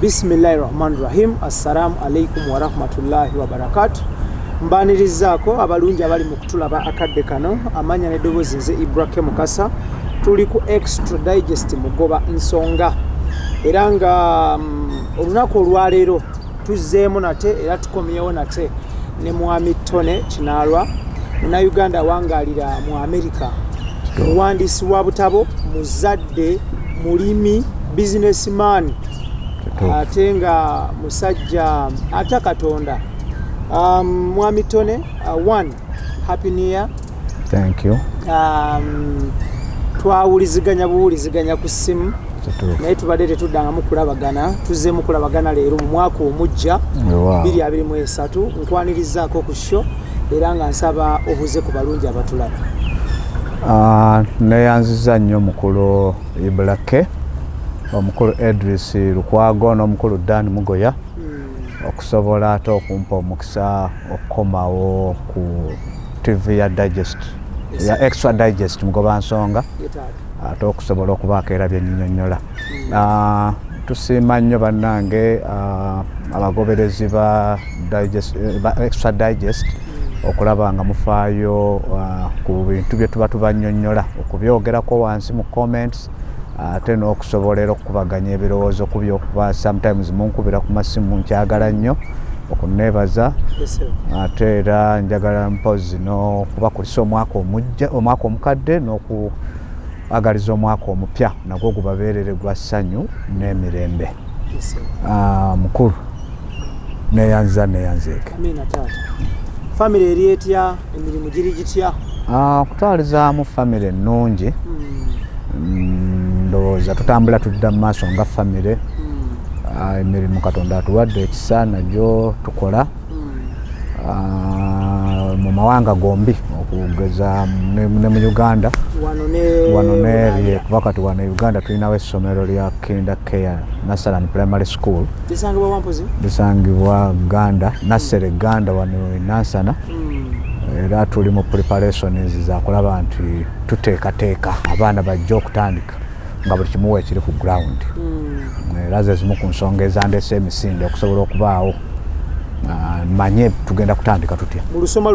Bismillahirrahmanirrahim. Assalamu alaikum wa rahmatullahi wa barakatuh. Mbanirizaako abalungi abali mu kutulaba akadde kano amanya n'eddoboozi nze IBRAH Mukasa tuli ku extra digest mugoba nsonga era nga olunaku olwaleero tuzzeemu nate era tukomyewo nate ne mwami Tonny Kinaalwa na Uganda wangaalira mu America muwandiisi wa butabo muzadde mulimi businessman ate nga musajja ate katonda. Mwami Tonny, one, happy new year. Thank you. Twawuliziganya buwuliziganya ku ssimu naye tubadde tetuddangamu kulabagana tuzzeemu kulabagana leero mu mwaka omujja 2023 nkwanirizaako ku show era nga nsaba obuze ku balungi abatulaba. Neyanziza nnyo mukulu IBRAH omukulu Idris Lukwago n'omukulu Dan Mugoya okusobola ate okumpa omukisa okukomawo ku TV ya digest ya extra digest mugoba nsonga ate okusobola okubaako era byennyonnyola. Tusiima nnyo bannange abagoberezi ba extra digest okulaba nga mufaayo ku bintu bye tuba tubannyonnyola okubyogerako wansi mu comments ate n'okusobolera okubaganya ebirowoozo ku byo kuba sometimes munkubira ku masimu nkyagala nnyo okuneebaza ate era njagala mpozi n'okubakulisa omwaka omukadde n'okuagaliza omwaka omupya nagwo gubabeerere gwa ssanyu n'emirembe. Mukulu neyanzeeke. Family eri etya, emirimu giri gitya? Okutwalizaamu family ennungi ndowooza tutambula tudda mu maaso nga family. Emirimu Katonda atuwadde ekisa nagyo tukola mu mawanga gombi okugeza ne mu Uganda wano ne kuba kati wano Uganda tulinawo essomero lya Kinder Care Nursery and Primary School lisangibwa Uganda Nursery Uganda wano e Nansana. Era tuli mu preparations za kulaba nti tuteekateeka abaana bajja okutandika nga buli kimu weekiri ku ground. Era ze zimu ku nsonga ezandeese emisinde okusobola okubaawo manye tugenda kutandika tutya mu lusoma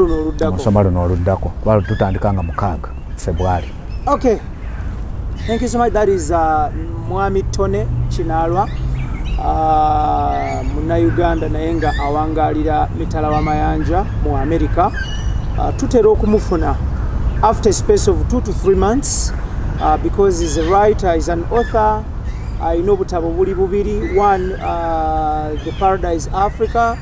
luno oluddako kuba tutandika nga 6 February. Okay, thank you so much. That is Mwami Tonny Kinaalwa muna Uganda naye nga awangaalira mitala w'amayanja mu America. Tutera okumufuna after a space of 2 to 3 months because he's a writer, he's an author. I know butabo buli bubiri, one the Paradise Africa,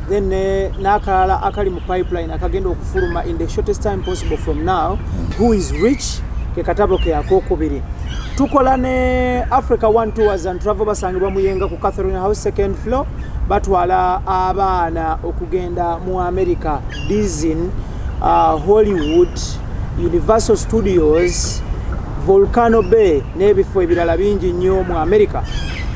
then nakalala akali mu pipeline akagenda okufuluma in the shortest time possible from now, Who is Rich ke katabo ke akokubiri. Tukola ne Africa One Tours and Travel basangibwa muyenga ku Catherine House 2nd floor batwala abaana okugenda mu America, Disney, Hollywood, Universal Studios, Volcano Bay n'ebifo ebirala bingi nnyo mu America.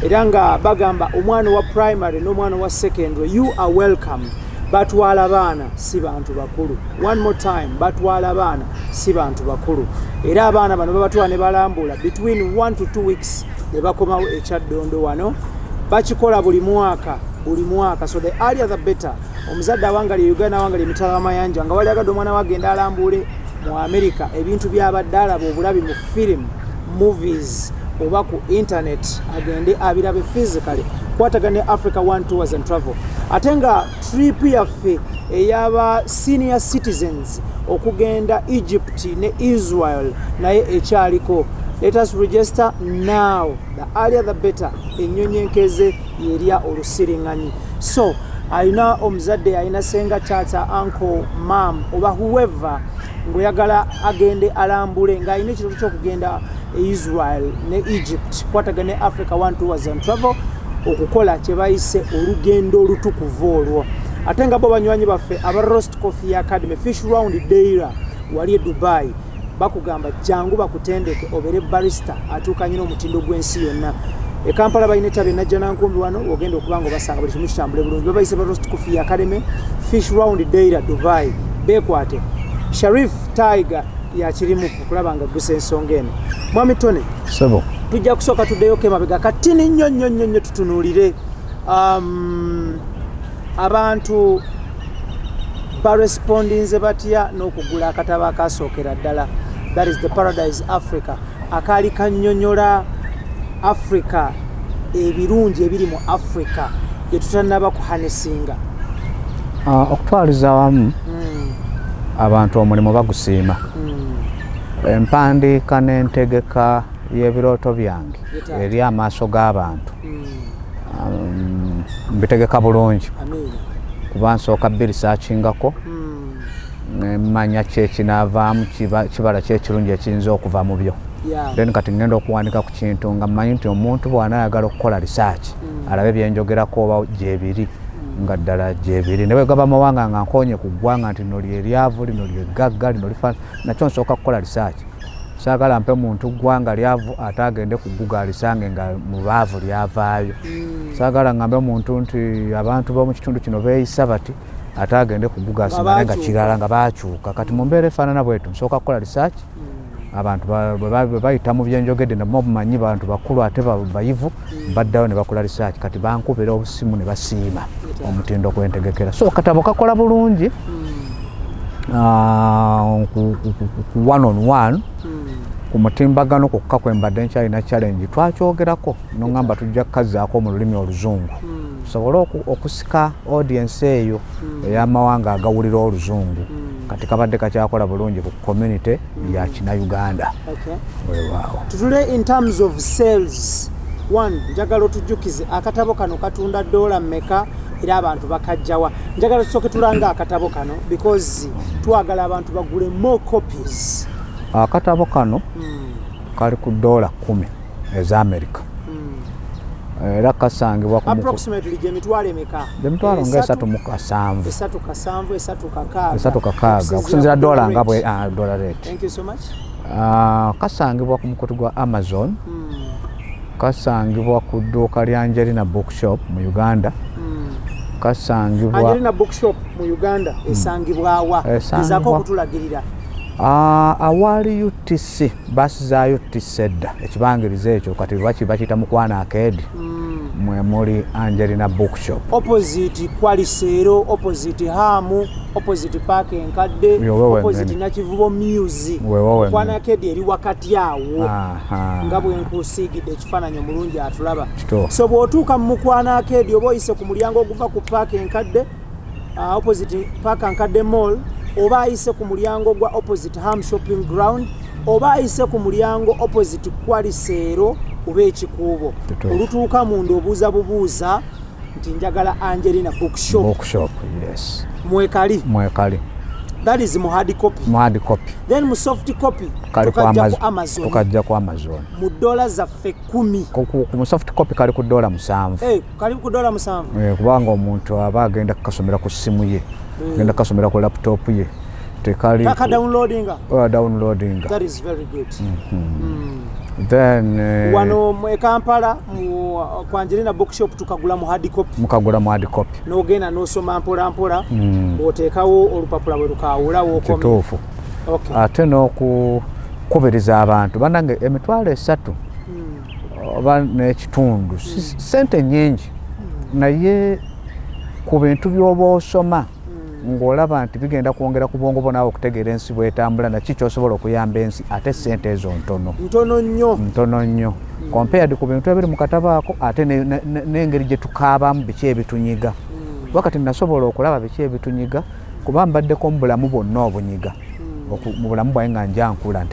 Era nga bagamba omwana wa primary n'omwana wa secondary, you are welcome. Batwala abaana si bantu bakulu. One more time, batwala abaana si bantu bakulu. Era abaana bano babatwala ne balambula between 1 to 2 weeks ne bakomawo ekyaddondo wano. Bakikola buli mwaka. So the earlier the better. Omuzadde awangali Uganda awangali emitala w'amayanja nga wali agadde omwana wagenda alambule mu America ebintu by'abadde alaba obulabi mu film, movies oba ku internet agende abirabe physically kwatagane Africa One Tours and Travel. Ate nga trip yaffe eyaba senior citizens okugenda Egypt ne Israel naye ekyaliko. Let us register now. The earlier the better. Ennyonyi enkeze yerya olusiringanyi. So ayina omuzadde ayina senga tata uncle mom oba whoever ngoyagala agende alambule nga ayina ekirooto ky'okugenda Israel ne Egypt kwatagane Africa One Tours and Travel okukola kye bayise olugendo olutukuvu olwo. Ate nga bo banywanyi baffe aba Roast Coffee Academy Fish Round Deira wali e Dubai bakugamba jangu bakutendeke obere barista atuukanye n'omutindo gw'ensi yonna. E Kampala bayina etabe najja nankumbi wano ogenda okubanga basanga buli kimu kitambule bulungi. Babayise ba Roast Coffee Academy Fish Round Deira Dubai bekwate. Sharif Tiger yakirimu okulaba nga gusa ensonga eno. Mwami Tonny sebo tujja kusooka tuddeyo ke mabega katini nnyo tutunuulire abantu barespondinze batya n'okugula akatabo akasookera ddala, that is the Paradise Africa, akaali kannyonnyola Africa, ebirungi ebiri mu Africa bye tutannaba kuhanesinga. Okutwaliza wamu abantu omulimu bagusiima. Empandiika n'entegeka y'ebirooto byange eri amaaso g'abantu mbitegeka bulungi kuba nsooka birisaakingako nemanya kyekinaavaamu kibala kyekirungi ekiyinza okuva mu byo. Then kati ngenda okuwandiika ku kintu nga mmanyi nti omuntu bw'anaayagala okukola risaaki alabe byenjogerako oba gyebiri nga ddala gyebiri. Ne bwe gaba mawanga nga nkonye ku ggwanga nti lino lyeryavu lino lyegagga lino lifaana, nakyo nsooka kukola risaaki. Saagala mpe muntu ggwanga lyavu ate agende ku Google alisange nga mu baavu lyavaayo. Saagala ngambe muntu nti abantu b'omu kitundu kino beeyisa bati ate agende ku Google asimale nga kirala nga baakyuka. Kati mu mbeera efaanana bwetu nsooka kukola risaaki. Abantu bwe bayita mu byenjogedde nabo mumanyi bantu bakulu ate bayivu baddayo ne bakola risaaki. Kati bankubira obusimu ne basiima omutindo gw'entegekera. So katabo kakola bulungi ku one on one ku mutimbagano kokka kwembadde nkyalina challenge twakyogerako nongamba tujja kukazaako mu lulimi oluzungu tusobole okusika audience eyo ey'amawanga agawulira oluzungu kati kabadde kakyakola bulungi ku community ya Kina-Uganda. Weewaawo tutule in terms of sales. One, njagala otujjukize akatabo kano katunda $1 mmeka era abantu bakajjawa. Njagala tusooke tulanga akatabo kano because twagala abantu bagule more copies. Akatabo kano kali ku $10 eza America. Era kasangibwa ku approximately gyemitwalo emeka? Gyemitwalo nga 3.7. 3.6 okusinziira $1 nga bwe dollar rate. Thank you so much. Kasangibwa ku mukutu gwa Amazon. Kasangibwa ku dduuka lya Angelina Bookshop mu Uganda. Kasangibwa Angelina Bookshop mu Uganda esangibwa wa? Ezaako okutulagirira. Awali UTC basi za UTC edda ekibangiriza ekyo kati bakiyita Mukwana Arcade mwe muli Angelina Bookshop opposite Kwalisero, opposite Hamu, opposite Park Enkadde, opposite Nakivubo Muse. Mukwana Arcade eri wakati awo nga bwe nkusiigidde ekifaananyi omulungi atulaba. So bw'otuuka mu Mukwana Arcade oba oyise ku mulyango oguva ku Park Enkadde opposite Park Enkadde Mall, oba ayise ku mulyango gwa opposite Ham Shopping Ground, oba ayise ku mulyango opposite Kwalisero oba ekikuubo. Olutuuka munda obuuza bubuuza nti njagala Angelina Bookshop. Bookshop, yes. Mwekali. That is mu hard copy. Then mu soft copy tukajja ku Amazon. Mu dollars zaffe 10. Ku soft copy kali ku $7. Kali ku $7. Kubanga omuntu aba agenda kukasomera ku ssimu ye. Agenda kasomera ku laptop ye. Tekali downloadinga. Downloading. That is very good. Then wano mu Kampala ku Angelina Bookshop tukagula mu hard copy. Mukagula mu hard copy. N'ogenda n'osoma mpola bw'oteekawo olupapula bwe lukaawulawo okomye. Kituufu. Ate n'okukubiriza abantu bannange emitwalo 3 oba n'ekitundu sente nnyingi naye ku bintu by'oba osoma ng'olaba nti bigenda kwongera ku bwongo bwo naawe okutegeera ensi bw'etambula na kiki osobola okuyamba ensi ate sente ezo ntono nnyo compared ku bintu ebiri mu katabo ako ate n'engeri gye tukaabamu biki ebitunyiga. Wakati nasobola okulaba biki ebitunyiga kuba mbaddeko mu bulamu bwonna obunyiga mu bulamu bwange nga njankula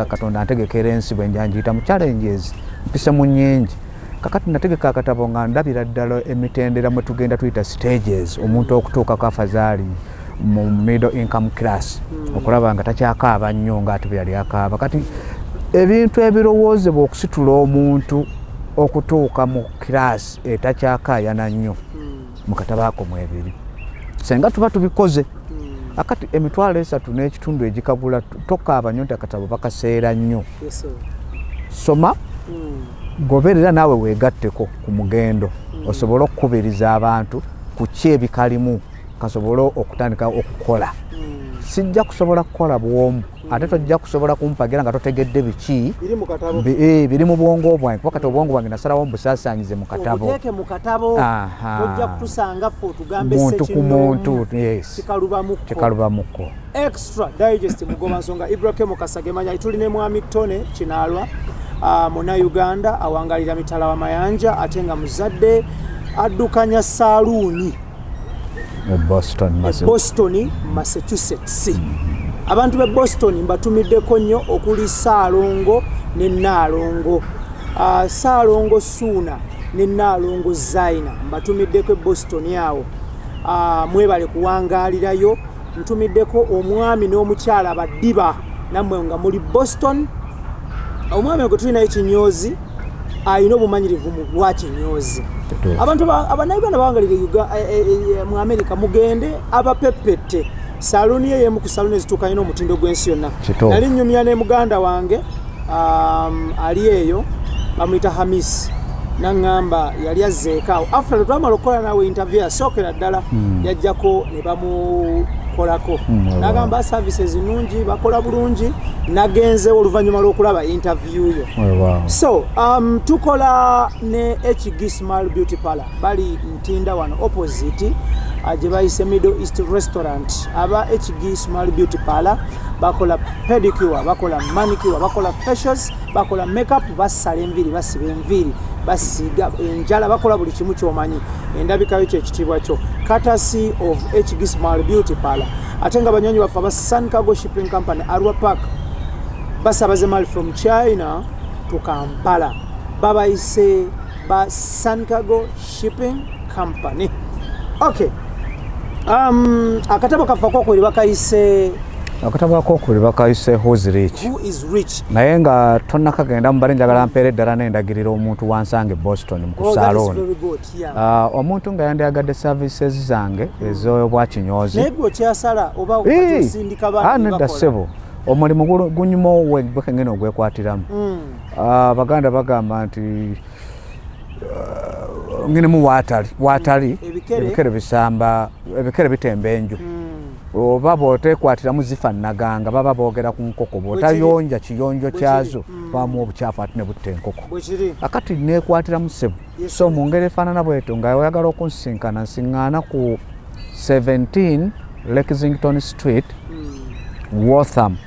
Katonda antegekera ensi bwe njanjiyita mu challenges mpise mu nnyingi. Kakati nategeka akatabo nga ndabira ddala emitendera mwe tugenda tuyita stages omuntu okutuuka kafazaali mu middle income class okulaba nga takyakaaba nnyo ng'ate bwe yali akaaba. Kati ebintu ebirowoozebwa okusitula omuntu okutuuka mu class etakyakaayana nnyo mu katabo ako mwebiri senga tuba tubikoze. Akati emitwalo 3 n'ekitundu egikagula tokaaba nnyo nti akatabo bakaseera nnyo. Soma goberera naawe weegatteko ku mugendo osobole okukubiriza abantu ku ki ebikalimu kasobole okutandika okukola. sijja kusobola kukola bwomu ate tojja kusobola kumpagira nga totegedde biki biri mu bwongo bwange kuba kati obwongo bwange nasalawo mbusaasaanyize mu katabo ojja kutusanga ffe otugambe muntu ku muntu kikalubamuko extra digest mugoba nsonga IBRAH Mukasage manya tulina mwami Tonny Kinaalwa muna Uganda awangalira mitala wa mayanja ate nga muzadde addukanya saluuni Boston, Massachusetts. Abantu be Boston mbatumiddeko nnyo okuli Saalongo ne Naalongo. Saalongo Suuna ne Naalongo Zaina mbatumiddeko Boston yawo. Mwebale kuwangaalirayo. Ntumiddeko omwami n'omukyala baddiba nammwe nga muli Boston. Omwami ogwo tulina ekinyoozi ayina obumanyirivu mu bwakinyoozi. Abantu abannayuganda bawangalira mu America mugende abapepette saluni ye mu kusaluni ezituukanye n'omutindo gw'ensi yonna. Nali nnyumya ne muganda wange ali eyo bamuyita Hamis n'aŋŋamba yali azzeekaawo after twamala okukola nawe interview yasookera ddala yajjako ne bamukolako n'agamba services nnungi bakola bulungi nagenze oluvannyuma lw'okulaba interview yo. So tukola ne HG Smile Beauty Parlor bali Ntinda wano opposite gye bayise Middle East Restaurant. Aba HG Smile Beauty Parlor bakola pedicure, bakola manicure, bakola facials, bakola makeup, basala enviri, basiba enviri, basiga enjala, bakola buli kimu ky'omanyi. Endabika yo ky'ekitiibwa kyo. Courtesy of HG Smile Beauty Parlor. Ate nga banyonyi baffe aba Sun Cargo Shipping Company Arua Park basabaze mali from China to Kampala. Babayise ba Sun Cargo Shipping Company. Okay. Akatabo kafa kokuli bakayise akatabo kokuli bakayise Who is rich naye nga tonnakagenda mu bali njagala mpeere ddala n'endagirira omuntu wansange Boston mu kusaloni omuntu nga yandiyagadde services zange ez'obwakinyozi naye gwe okyasala oba okasindika bantu nedda ssebo omulimu gunyuma gwekengene ogwekwatiramu Baganda bagamba nti ngene mu watali ebikere bisamba ebikere bitemba enju oba bw'oteekwatiramu zifaanaganga baba boogera ku nkoko bw'otayonja kiyonjo kyazo bamu obukyafu ate ne butta enkoko akati neekwatiramu ssebo so mu ngeri efaanana bwetyo nga oyagala okunsinkana nsiŋŋaana ku 17 Lexington Street Waltham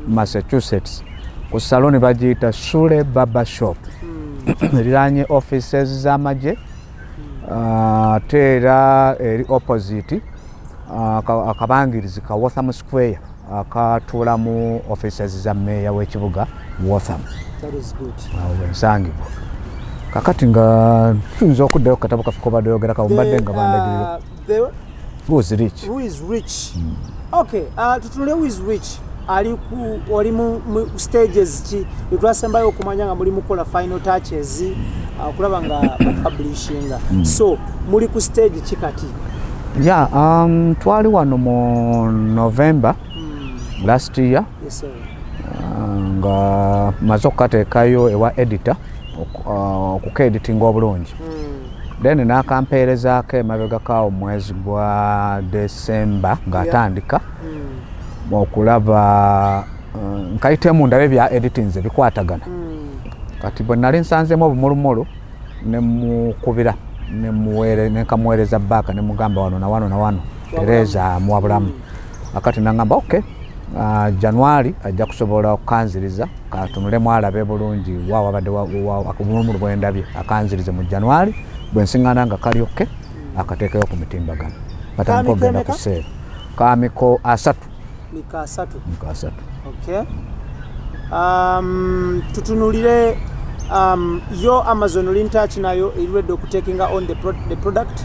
Massachusetts ku saloni bagiyita Sule Barber Shop eriraanye offices z'amagye ate era eri opposite akabangirizi ka Waltham Square akatuulamu offices za meeya w'ekibuga Waltham. Ensangibwa kakati nga tuyinza okuddayo ku katabo kaffe kobadde yogerako mbadde nga bandagirira Who is rich? Okay, tutunule who is rich oli mu stages ki etwasembayo okumanya nga muli mukola final touches okulaba nga publishinga so muli ku stage ki kati? Twali wano mu November last year. Yes, sir. Nga maze okukateekayo ewa editor okukaeditinga obulungi then nakampeerezaako emabegakaawo omwezi gwa December ng'atandika okulaba nkayitemu ndabe bya editings ebikwatagana kati bwe nali nsanzemu obumulumulu ne mukubira nekamuweereza bbaaka ne mugamba wano na wano Tereza muwabulamu akati nangamba okay January ajja kusobola okukanziriza katunulemu alabe bulungi wabadde akubulumulu bwendabye akanzirize mu January bwe nsiŋŋana nga kali okay akateekayo ku mitimbagano katandika okugenda ku seera kamiko asatu. Okay. Tutunulire yo Amazon lintach nayo iredde okutekinga on the product.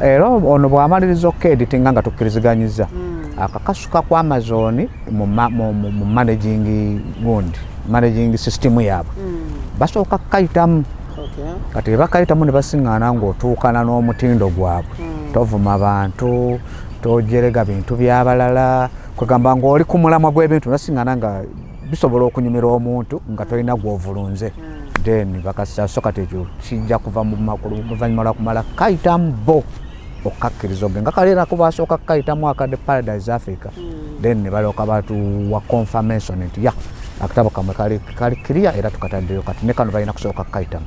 Era ono bw'amaliriza okueditinga nga tukkiriziganyiza akakasuka ku Amazon mu managing system yaabwe basooka kukayitamu kati bakayitamu ne basiŋŋaana ng'otuukana n'omutindo gwabwe tovuma bantu tojerega bintu byabalala kugamba ng'oli ku mulamwa gw'ebintu nasiŋŋaana nga bisobola okunyumira omuntu nga tolina gw'ovulunze then bakasasoka tekyo kijja kuva mu makulu luvannyuma lwa kumala kayitamu bo okukakkiriza oge nga kaleera ko basooka kukayitamu akadde Paradise Africa then ne balooka batuwa confirmation nti ya akatabo kamwe kali clear era tukataddeyo kati ne kano balina kusooka kayitamu.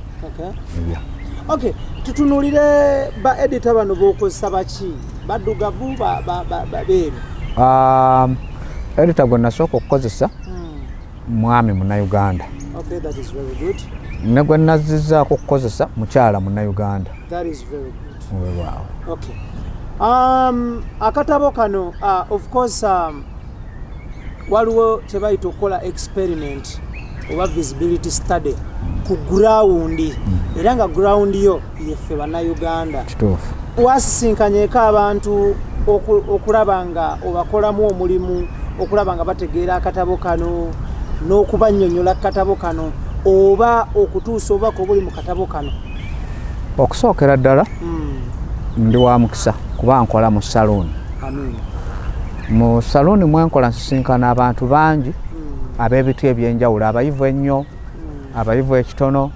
Okay, tutunulire ba editor bano b'okozesa baki baddugavu beeru? Editor gwe nasooka okukozesa mwami Munnayuganda. Okay, that is very good. Ne gwe nazizzaako okukozesa mukyala Munnayuganda. That is very good. Wow. Okay. Akatabo kano of course waliwo kyebayita okukola experiment oba visibility study ku ground era nga ground yo yeffe Bannayuganda. Kituufu. Wasisinkanyeko abantu okulaba nga obakolamu omulimu okulaba nga bategeera akatabo kano n'okubannyonnyola akatabo kano oba okutuusa obubaka obuli mu katabo kano? Okusookera ddala ndi wa mukisa kuba nkola mu saloon. Amen. Mu saloon mwenkola nsisinkana abantu bangi ab'ebiti ebyenjawulo, abayivu ennyo, abayivu ekitono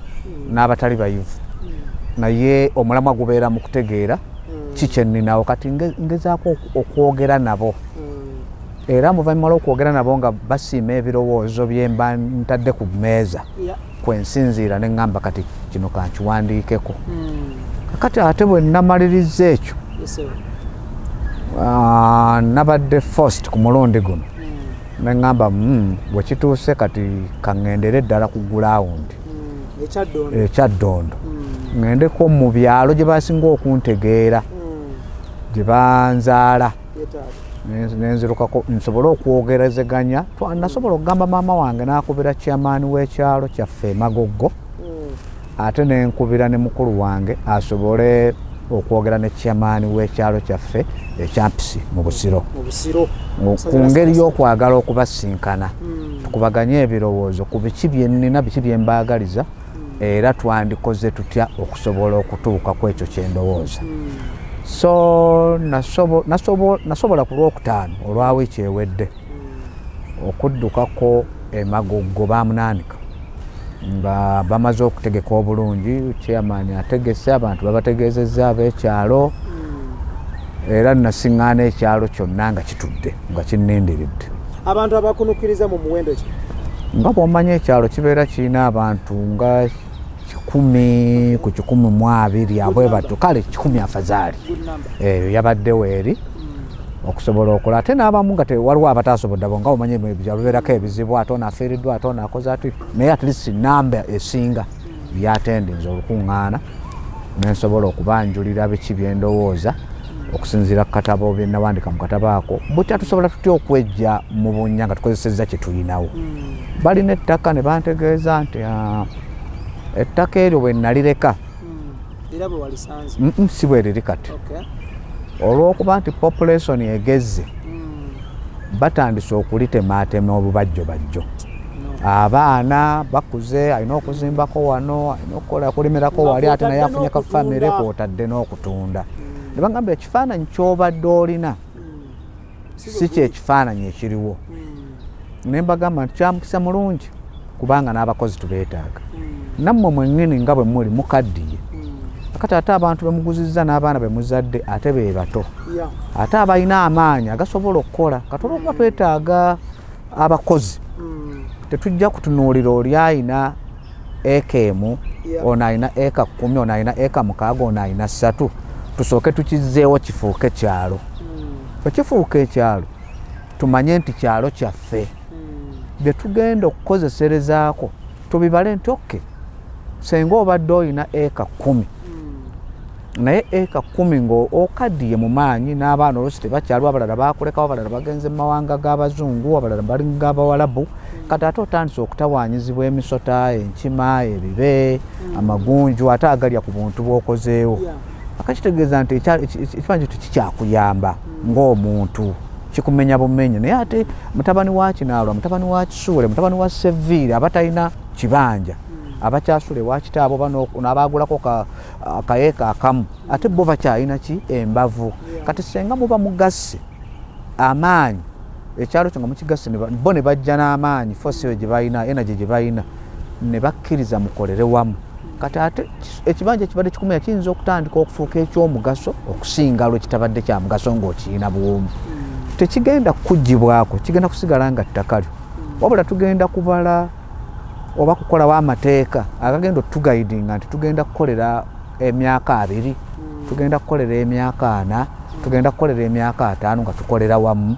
n'abatali bayivu, naye omulamwa gubeera mu kutegeera kikyenninawo kati ngezaako okwogera nabo era muvannyuma lw'okwogera nabo nga basiima ebirowoozo bye mba ntadde ku mmeeza kwensinziira ne ŋŋamba kati kino kankiwandiikeko. Kati ate bwe namaliriza ekyo nabadde first ku mulundi guno ne ŋŋamba bwe kituuse kati kaŋŋendere ddala ku gulawundi ekyaddondo ŋŋendeko mu byalo gye basinga okuntegeera gye banzaala nenzirukako nsobole okwogerezeganya. Nasobola okugamba maama wange n'akubira chairman w'ekyalo kyaffe Magoggo ate nenkubira ne mukulu wange asobole okwogera ne chairman w'ekyalo kyaffe ekyampisi mu Busiro ku ngeri y'okwagala okubasinkana tukubaganye ebirowoozo ku biki bye nnina biki bye mbaagaliza era twandikoze tutya okusobola okutuuka ku ekyo kye ndowooza. So nasobola ku Lwokutaano olwa wiiki ewedde okuddukako e Magoggo bamunaanika nga bamaze okutegeka obulungi, chairman ategese, abantu babategeezezza ab'ekyalo era nasiŋŋaana ekyalo kyonna nga kitudde nga kinnindiridde. Abantu abakunukkiriza mu muwendo ki? Nga bw'omanyi ekyalo kibeera kirina abantu nga 100 ku 120 abwe batyo, kale 10 afazaali eyo yabaddewo eri okusobola okola. Ate n'abamu nga waliwo abataasobodde abo nga omanyi ebyalo bibeerako ebizibu, ate ono afiiriddwa, ate ono akoze ati, naye at least namba esinga byatendinza olukuŋŋaana nensobola okubanjulira biki bye ndowooza okusinziira ku katabo bye nawandika mu katabo ako. Butya tusobola tutya okwejja mu bunnya nga tukozesezza kye tulinawo. Balina ettaka ne bantegeeza nti ettaka eryo bwe nalireka era bwe walisanze si bwe riri kati olw'okuba nti population egezze batandise okulitemaatema obubajjobajjo. Abaana bakuze, alina okuzimbako wano, alina okukola kulimirako wali, ate naye afunye ka famire kw'otadde n'okutunda. Ne bagamba ekifaananyi ky'obadde olina si kyekifaananyi ekiriwo. Ne mbagamba nti kyamukisa mulungi kubanga n'abakozi tubeetaaga. Nammwe mwennyini nga bwe muli mukaddiye kati ate abantu be muguzizza n'abaana be muzadde ate be bato ate abalina amaanyi agasobola okukola. Kati olw'okuba twetaaga abakozi tetujja kutunuulira oli ayina eka emu, ono ayina eka 10, ono ayina eka 6, ono ayina 3, tusooke tukizzeewo kifuuke kyalo. Bwe kifuuka ekyalo tumanye nti kyalo kyaffe bye tugenda okukozeserezaako tubibale nti oke senga obadde olina eka 10 naye eka 10 ng'okaddiye mu maanyi n'abaana oluusi tebakyaliwo, abalala baakulekawo, abalala bagenze mu mawanga g'abazungu, abalala bali ng'abawalabu. Kati ate otandise okutawaanyizibwa emisota, enkima, ebibe, amagunju ate agalya ku buntu bw'okozeewo. Akakitegeeza nti ekifaananyi ekyo kikyakuyamba ng'omuntu, kikumenya bumenyi. Naye ate mutabani wa Kinaalwa, mutabani wa Kisuule, mutabani wa Seviire abatalina kibanja abakyasula ewa kitaabo bano n'abaagulako akayeeka akamu ate bo bakyalina ki embavu. Kati senga muba mugasse amaanyi ekyalo kyo nga mukigasse bo ne bajja n'amaanyi fosiyo gye balina, energy gye balina, ne bakkiriza mukolere wamu. Kati ate ekibanja ekibadde kikumenya kiyinza okutandika okufuuka eky'omugaso okusinga lwe kitabadde kya mugaso ng'okirina bwomu. tekigenda kugibwako, kigenda kusigala nga ttaka lyo. Wabula tugenda kubala oba kukolawo amateeka agagenda otugaidinga nti tugenda kukolera emyaka 2, tugenda kukolera emyaka 4, tugenda kukolera emyaka 5 nga tukolera wamu.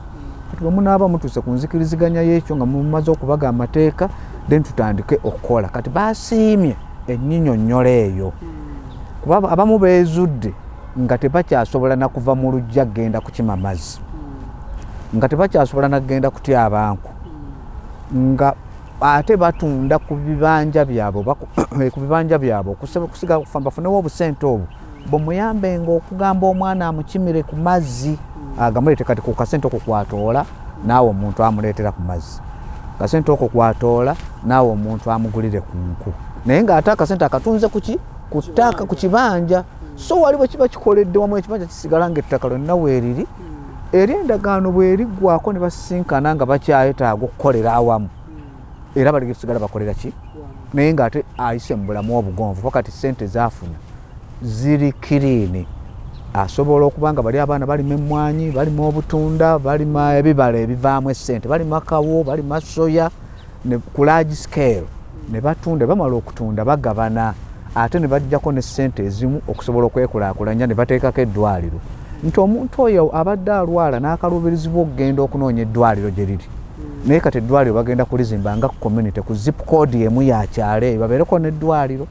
Kati bwe munaaba mutuse ku nzikiriziganya y'ekyo nga mumaze okubaga amateeka then tutandike okukola. Kati basiimye ennyinyonnyola eyo kuba abamu beezudde nga tebakyasobola na kuva mu lujja genda kukima mazzi, nga tebakyasobola na kugenda kutya abantu, nga ate batunda ku bibanja byabwe okusiga okufa bafunewo obusente obwo bwemuyambenga okugamba omwana amukimire ku mazzi agamuleete. Kati ku kasente okwo kwatoola naawe omuntu amuleetera ku mazzi, kasente okwo kwatoola naawe omuntu amugulire ku nku, naye ng'ate akasente akatunze ku ttaka ku kibanja. So wali bwe kiba kikoledde wamu ekibanja kisigala ng'ettaka lyonna weeriri, eri endagaano bweriggwako ne basisinkana nga bakyayetaaga okukolera awamu era balisigala bakolera ki, naye ng'ate ayise mu bulamu obugonvu pakati sente zaafuna ziri kiriini. Asobola okuba nga bali abaana balima emmwanyi, balima obutunda, balima ebibala ebivaamu essente, balima kawo, balima soya ne ku large scale ne batunda. Bamala okutunda bagabana ate ne bajjako ne ssente ezimu okusobola okwekulaakulanya ne bateekako eddwaliro, nti omuntu oyo abadde alwala n'akaluubirizibwa okugenda okunoonya eddwaliro gye liri, naye kati eddwaliro bagenda kulizimba nga ku community ku zip code emu ya kyalo eyo babeereko n'eddwaliro.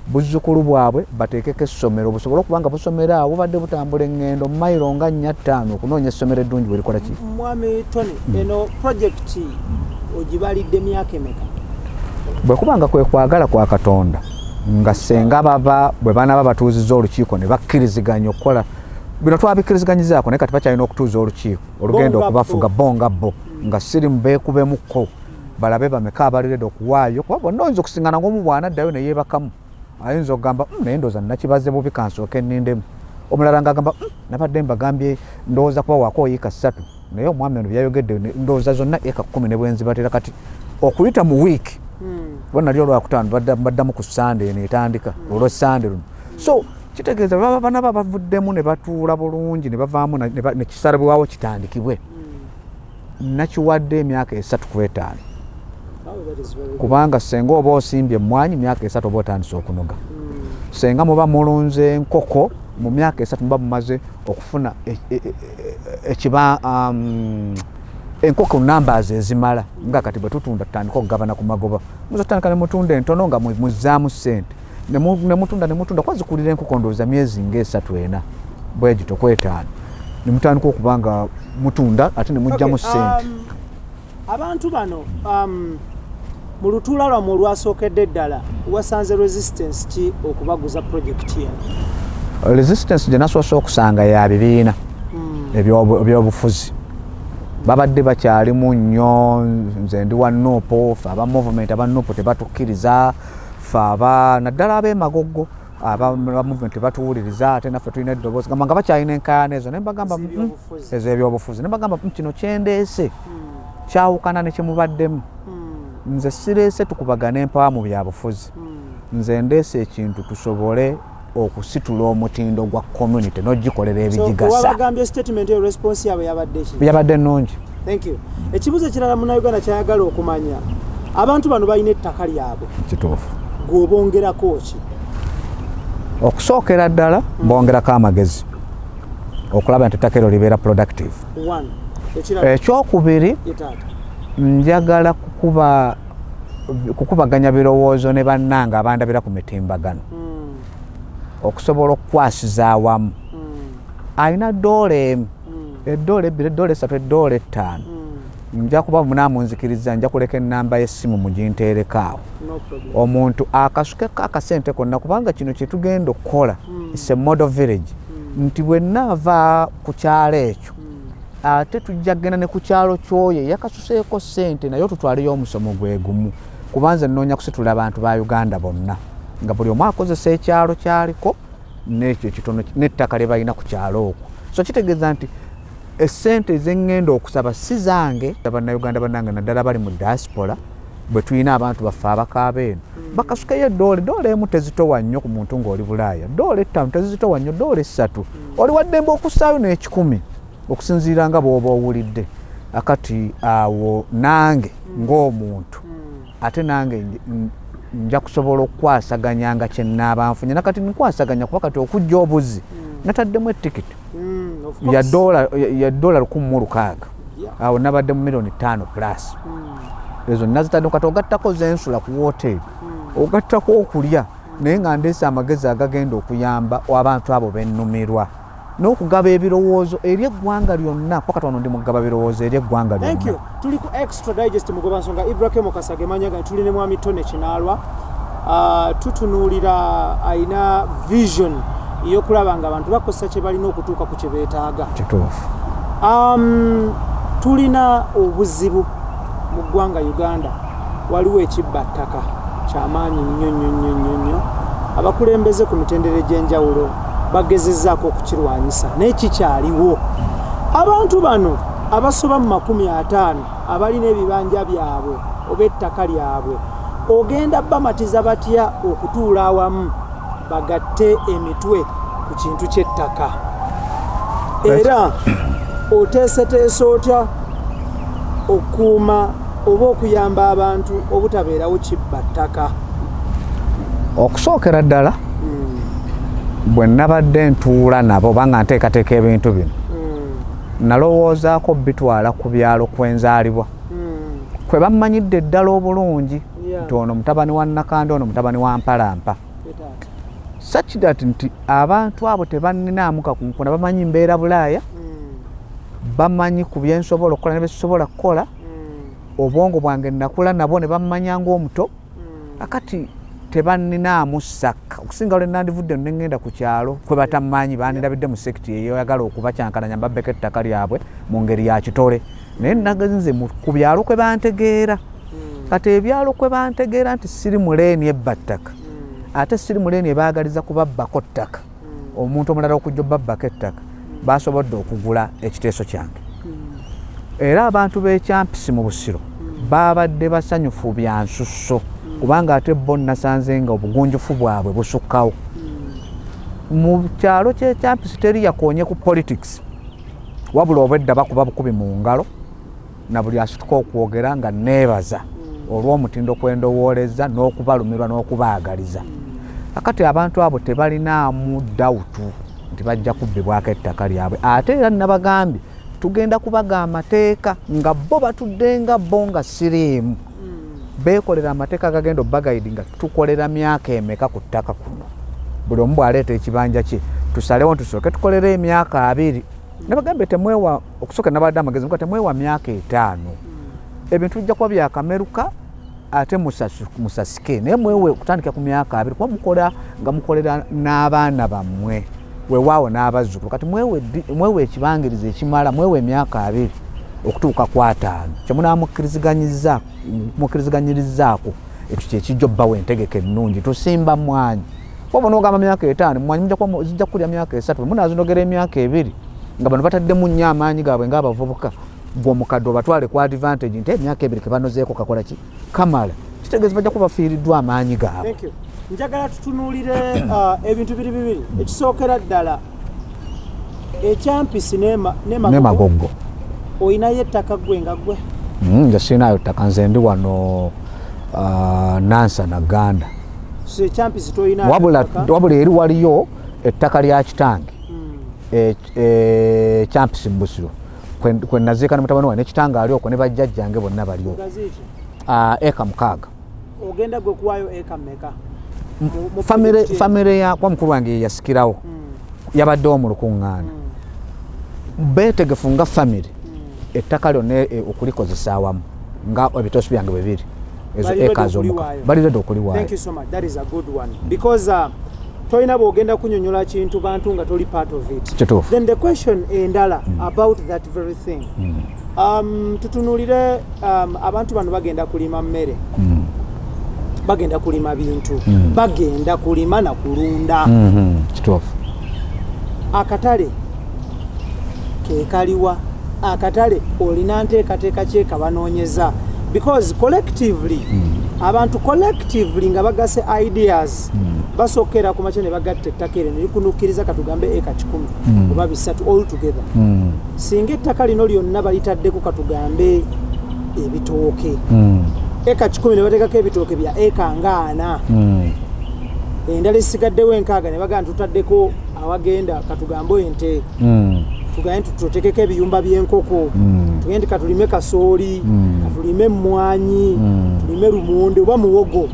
Buzzukulu bwabwe bateekeko essomero busobole okuba nga busomera awo badde butambula engendo mu mayiro nga 4-5 okunoonya essomero eddungi bwe likola ki. Mwami Tonny, eno project ogibalidde myaka emeka? Bwe kubanga kwe kwagala kwa Katonda nga senga baba bwe banaaba batuuzizza olukiiko ne bakkiriziganya okukola bino twabikkirizganyizaako, naye kati bakyalina okutuuza olukiiko olugenda okubafuga bonga bo nga siri mubeekubemukko balabe bameka abalirede okuwaayo, kuba bonna oyinza okusingana ng'omu bw'anaddayo ne yeebakamu ayinza okugamba naye ndowooza nakibaze bubi kansooka ennindemu, omulala ng'agamba nabadde mbagambye ndowooza kuba waako yiika 3, naye omwami ono byayogedde ndowooza zonna eka 10 ne bwenzibatera. Kati okuyita mu wiiki bona nali olwakutaano baddamu ku Sunday neetandika olwo Sunday luno. So kitegeeza bana bavuddemu ne batuula bulungi ne bavaamu ne kisalibwawo kitandikibwe. Nakiwadde emyaka 3 ku 5 kubanga senga oba osimbye emmwanyi myaka 3 oba otandise okunoga, senga muba mulunze enkoko mu myaka 3 muba mumaze okufuna ekiba enkoko numbers ezimala nga kati bwe tutunda tutandika okugabana ku magoba, muzatandika ne mutunda entono nga muzzaamu ssente ne mutunda kwazikulira enkoko ndowooza myezi nga 3-4 bwe gito ku 5 ne mutandika okuba nga mutunda ate ne mujjamu ssente. Abantu bano mu lutuula lwammwe olwasookedde ddala wasanze resistance ki okubaguza project yeno? Resistance gye nasoose okusanga ya bibiina ebyobufuzi babadde bakyalimu nnyo. Nze ndi wa Nuupu, fe aba movement aba Nuupu tebatukkiriza, fe aba naddala ab'emagogo aba movement tebatuwuliriza, ate naffe tulina eddoboozi gamba nga bakyalina enkaayana ezo. Ne mbagamba ezo ebyobufuzi, ne mbagamba kino kyendeese kyawukana ne kyemubaddemu. Nze sireese tukubagana empawa mu byabufuzi, nze ndeese ekintu tusobole okusitula omutindo gwa community n'ogikolera ebigigasa. So wabagambye statement ya response yaabwe yabadde ki? Yabadde nnungi. Thank you. Ekibuzo ekirala Munnayuganda kyayagala okumanya, abantu bano balina ettaka lyabwe. Kituufu. Gw'obongerako ki? Okusookera ddala bongerako amagezi okulaba nti ettaka eryo libeera productive. Ekyokubiri njagala kukubaganya birowoozo ne bannanga abandabira ku mitimbagano okusobola okukwasiza awamu. Alina ddoola emu, eddoola ebbiri, eddoola esatu, eddoola ettaano. Nja kuba munaamunzikiriza nja kuleka ennamba y'essimu muginteereko awo, omuntu akasukeko akasente konna, kubanga kino kye tugenda okukola is a model village, nti bwe nnaava ku kyalo ekyo ate tujja kgenda ne ku kyalo kyoyo yakasuseeko ssente naye tutwaleyo omusomo gwe gumu, kubanze nnoonya kusitula abantu ba Uganda bonna nga buli omu akozesa ekyalo kyaliko n'ekyo ekitono n'ettaka lye balina ku kyalo okwo. So kitegeeza nti essente ezeŋŋenda okusaba si zange, bannayuganda bannange naddala bali mu diaspora bwe tulina abantu baffe abakaaba eno bakasukeyo eddoola emu tezitowa nnyo ku muntu ng'oli Bulaaya, ddoola ettaano tezitowa nnyo, ddoola esatu oli waddembe okussaayo n'ekikumi. okusinziira nga bw'oba owulidde akati awo nange ng'omuntu ate nange nja kusobola okukwasaganya nga kye nnaaba nfunye nakati nkwasaganya kuba kati okujja obuzi nataddemu ettikiti ya $1,600 awo nabadde mu $5,000,000 plus ezo nazitadde kati ogattako zensula ku wooteri ogattako okulya naye nga ndeese amagezi agagenda okuyamba abantu abo bennumirwa n'okugaba ebirowoozo eri eggwanga lyonna kuba kati wano ndi mugaba birowoozo eri eggwanga lyonna. Thank you. Tuli ku extra digest mugoba nsonga IBRAH Mukasage manyaga tuli ne mwami Tonny Kinaalwa tutunuulira ayina vision y'okulaba nga abantu bakosa kye balina okutuuka ku kye beetaaga. Kituufu. Tulina obuzibu mu ggwanga Uganda waliwo ekibbattaka kyamaanyi nnyo abakulembeze ku mitendera egy'enjawulo bagezezzaako okukirwanyisa naye kikyaliwo. Abantu bano abasoba mu 50 abalina ebibanja byabwe oba ettaka lyabwe ogenda bamatiza batya okutuula awamu bagatte emitwe ku kintu ky'ettaka era oteeseteese otya okuuma oba okuyamba abantu obutabeerawo kibbattaka? Okusookera ddala bwe nabadde ntuula nabo banga nteekateeka ebintu bino nalowoozaako bitwala ku byalo kwenzaalibwa kwe bamanyidde eddala obulungi nti ono mutabani wa Nakandi ono mutabani wa Mpalampa such that nti abantu abo tebanninaamu kakunkuna bamanyi mbeera Bulaaya bamanyi ku byensobola okukola ne besobola kukola obwongo bwange nakula nabo ne bammanya ng'omuto akati tebanninaamu ssaka okusinga lwe nandivudde nengenda ku kyalo kwe batamanyi bandirabidde mu sekiti eyoyagala okubakyankalanya mbabbeko ettaka lyabwe mu ngeri ya kitole naye nagenze ku byalo kwe bantegeera kati ebyalo kwe bantegeera nti siri muleeni ebbattaka ate siri muleeni ebaagaliza kubabbako ttaka omuntu omulala okujja obabbako ettaka basobodde okugula ekiteeso kyange era abantu b'ekyampisi mu Busiro babadde basanyufu bya nsusso kubanga ate bo nasanze nga obugunjufu bwabwe busukkawo mu kyalo ky'ekyampisi teri yakoonye ku politics wabula obwedda bakuba bukubi mu ngalo na buli asituka okwogera nga neebaza olw'omutindo kwendowooleza n'okubalumirwa n'okubaagaliza akati abantu abo tebalinaamu dawutu nti bajja kubbibwako ettaka lyabwe ate era nabagambye tugenda kubaga amateeka nga bo batudde nga bo nga siriimu beekolera amateeka agagenda obbagayidi nga tukolera myaka emeka ku ttaka kuno buli omu bw'aleeta ekibanja kye tusalewo ntusooke tukolera emyaka 2 nabagambe temwewa okusooka nabadde amagezi muka temwewa myaka 5 ebintu bijja kuba byakameruka ate musasike naye mwewe okutandika ku myaka 2 kuba mukola nga mukolera n'abaana bammwe weewaawo n'abazzukulu kati mwewe ekibangiriza ekimala mwewe emyaka 2 okutuuka ku 5 kyemunaamukkiriziganyirizaako ekyo kyekijja obbawo entegeka ennungi tusimba mwanyi oba n'ogamba myaka 5 mwanyi zijja kulya myaka 3 munazinogera emyaka 2 nga bano bataddemu nnyo amaanyi gaabwe ng'abavubuka gw'omukadde obatwale ku advantage nti emyaka 2 kebanozeeko kakola ki kamala kitegeeza bajja kuba bafiiriddwa amaanyi gaabwe. Njagala tutunuulire ebintu bibiri ekisookera ddala ekyampisi n'emagogo oyinayo ettaka gwe nga gwe? Nze siinayo ttaka nze ndi wano Nansa na Ganda ekyampisi toyinayo wabula eri waliyo ettaka lya kitange ekyampisi mu Busiro kwe naziika ne mutabani wange n'ekitange ali okwo ne bajjajjange bonna bali okwo eka 6. Ogenda gwe kuwaayo eka mmeka? Famire ya kwa mukulu wange yasikirawo yabaddewo mu lukuŋŋaana beetegefu nga famire ettaka lyonna okulikozesa awamu nga ebitoosi byange bwe biri ezo eka z'omuka bali redde okuliwaayo. Thank you so much. That is a good one because toyina bw'ogenda kunyonyola kintu bantu nga toli part of it. Kituufu. Then the question endala about that very thing tutunuulire abantu bano bagenda kulima mmere bagenda kulima bintu bagenda kulima na kulunda kituufu akatale kekaliwa akatale olina nteekateeka kyeka banoonyeza because collectively abantu collectively nga bagase ideas basokera ku makya ne bagatta ettaka eryo ne likunukkiriza katugambe eka 10 oba 3 all together singa ettaka lino lyonna balitaddeko katugambe ebitooke eka 10 ne bateekako ebitooke bya eka nga 4 endala esigaddewo enkaaga ne bagamba tutaddeko awagenda katugambo ente tugende tutekeko ebiyumba by'enkoko tugende katulime kasooli katulime mmwanyi tulime lumonde oba muwogo